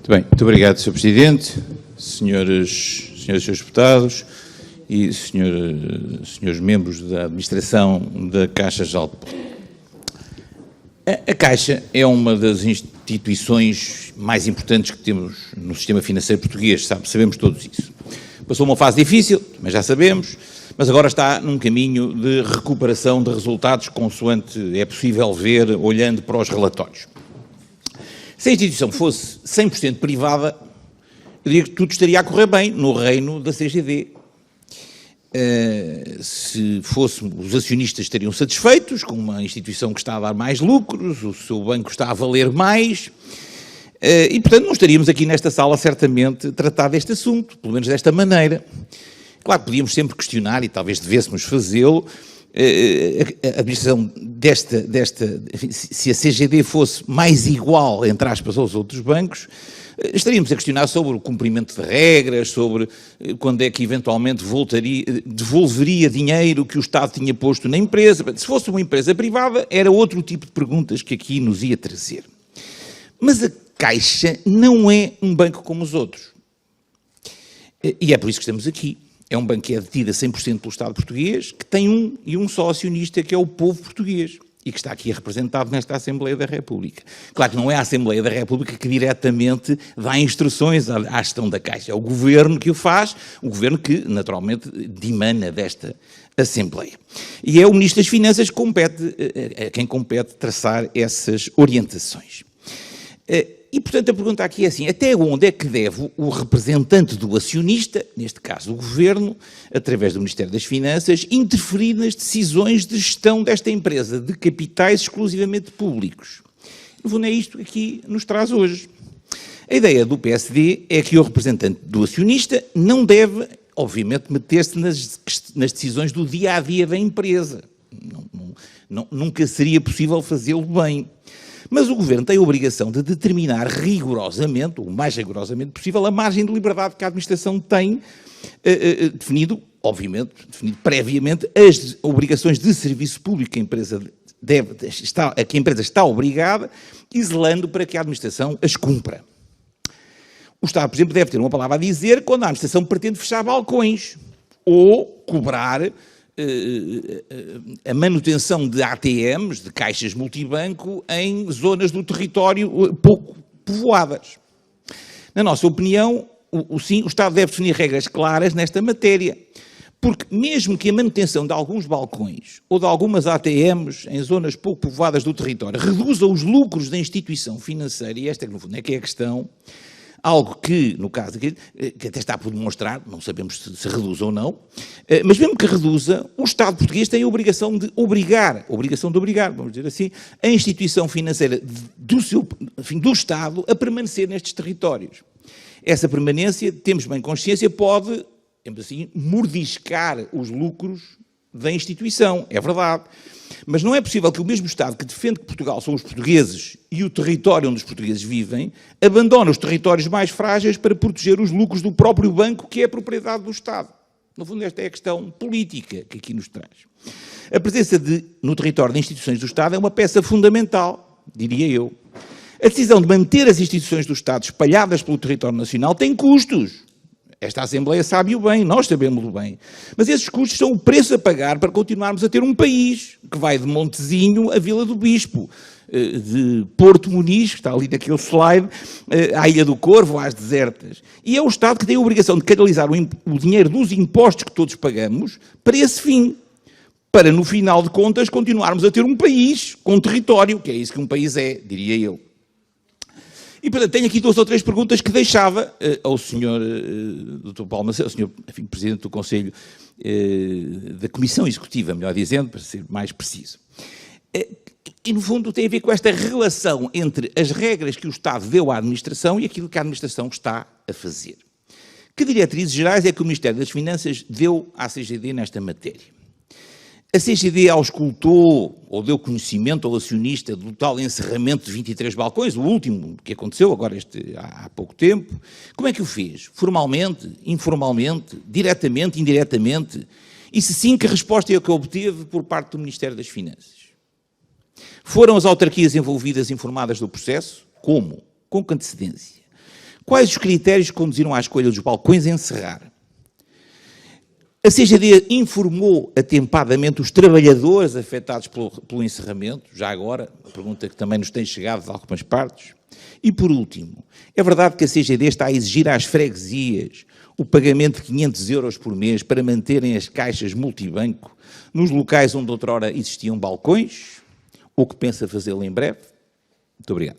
Muito bem, muito obrigado, Sr. Presidente, senhores deputados e senhores membros da administração da Caixa Geral de Depósitos. A Caixa é uma das instituições mais importantes que temos no sistema financeiro português, sabemos todos isso. Passou uma fase difícil, mas já sabemos, mas agora está num caminho de recuperação de resultados, consoante é possível ver olhando para os relatórios. Se a instituição fosse 100% privada, eu diria que tudo estaria a correr bem no reino da CGD. Se fôssemos, os acionistas estariam satisfeitos com uma instituição que está a dar mais lucros, o seu banco está a valer mais, e portanto não estaríamos aqui nesta sala certamente a tratar deste assunto, pelo menos desta maneira. Claro que podíamos sempre questionar, e talvez devêssemos fazê-lo, a administração enfim, se a CGD fosse mais igual, entre aspas, aos outros bancos, estaríamos a questionar sobre o cumprimento de regras, sobre quando é que eventualmente devolveria dinheiro que o Estado tinha posto na empresa. Se fosse uma empresa privada, era outro tipo de perguntas que aqui nos ia trazer. Mas a Caixa não é um banco como os outros. E é por isso que estamos aqui. É um banco que é detido a 100% pelo Estado português, que tem um só acionista, que é o povo português, e que está aqui representado nesta Assembleia da República. Claro que não é a Assembleia da República que diretamente dá instruções à gestão da Caixa, é o Governo que o faz, o Governo que, naturalmente, dimana desta Assembleia. E é o Ministro das Finanças que a quem compete traçar essas orientações. E, portanto, a pergunta aqui é assim, até onde é que deve o representante do acionista, neste caso o Governo, através do Ministério das Finanças, interferir nas decisões de gestão desta empresa, de capitais exclusivamente públicos? No fundo é isto que aqui nos traz hoje. A ideia do PSD é que o representante do acionista não deve, obviamente, meter-se nas decisões do dia-a-dia da empresa. Nunca seria possível fazê-lo bem. Mas o Governo tem a obrigação de determinar rigorosamente, o mais rigorosamente possível, a margem de liberdade que a administração tem definido previamente as obrigações de serviço público que a empresa está obrigada, e zelando para que a administração as cumpra. O Estado, por exemplo, deve ter uma palavra a dizer quando a administração pretende fechar balcões ou cobrar a manutenção de ATMs, de caixas multibanco, em zonas do território pouco povoadas. Na nossa opinião, o Estado deve definir regras claras nesta matéria, porque mesmo que a manutenção de alguns balcões ou de algumas ATMs em zonas pouco povoadas do território reduza os lucros da instituição financeira, e esta é que no fundo é que é a questão, algo que, no caso aqui, que até está por demonstrar, não sabemos se reduz ou não, mas mesmo que reduza, o Estado português tem a obrigação de obrigar, vamos dizer assim, a instituição financeira do Estado a permanecer nestes territórios. Essa permanência, temos bem consciência, pode, assim, mordiscar os lucros da instituição, é verdade. Mas não é possível que o mesmo Estado que defende que Portugal são os portugueses e o território onde os portugueses vivem, abandone os territórios mais frágeis para proteger os lucros do próprio banco, que é a propriedade do Estado. No fundo, esta é a questão política que aqui nos traz. A presença no território de instituições do Estado é uma peça fundamental, diria eu. A decisão de manter as instituições do Estado espalhadas pelo território nacional tem custos. Esta Assembleia sabe-o bem, nós sabemos-o bem. Mas esses custos são o preço a pagar para continuarmos a ter um país que vai de Montezinho a Vila do Bispo, de Porto Muniz, que está ali naquele slide, à Ilha do Corvo, às desertas. E é o Estado que tem a obrigação de canalizar o dinheiro dos impostos que todos pagamos para esse fim, para, no final de contas, continuarmos a ter um país com território, que é isso que um país é, diria eu. E, portanto, tenho aqui 2 ou 3 perguntas que deixava ao Sr. Dr. Paulo Macedo, ao Sr. Presidente do Conselho da Comissão Executiva, melhor dizendo, para ser mais preciso. E, no fundo, tem a ver com esta relação entre as regras que o Estado deu à administração e aquilo que a administração está a fazer. Que diretrizes gerais é que o Ministério das Finanças deu à CGD nesta matéria? A CGD auscultou ou deu conhecimento ao acionista do tal encerramento de 23 balcões, o último que aconteceu agora há pouco tempo. Como é que o fez? Formalmente, informalmente, diretamente, indiretamente? E se sim, que resposta é que obteve por parte do Ministério das Finanças? Foram as autarquias envolvidas informadas do processo? Como? Com que antecedência? Quais os critérios que conduziram à escolha dos balcões a encerrar? A CGD informou atempadamente os trabalhadores afetados pelo encerramento, já agora, a pergunta que também nos tem chegado de algumas partes. E, por último, é verdade que a CGD está a exigir às freguesias o pagamento de 500 euros por mês para manterem as caixas multibanco nos locais onde outrora existiam balcões, ou que pensa fazê-lo em breve? Muito obrigado.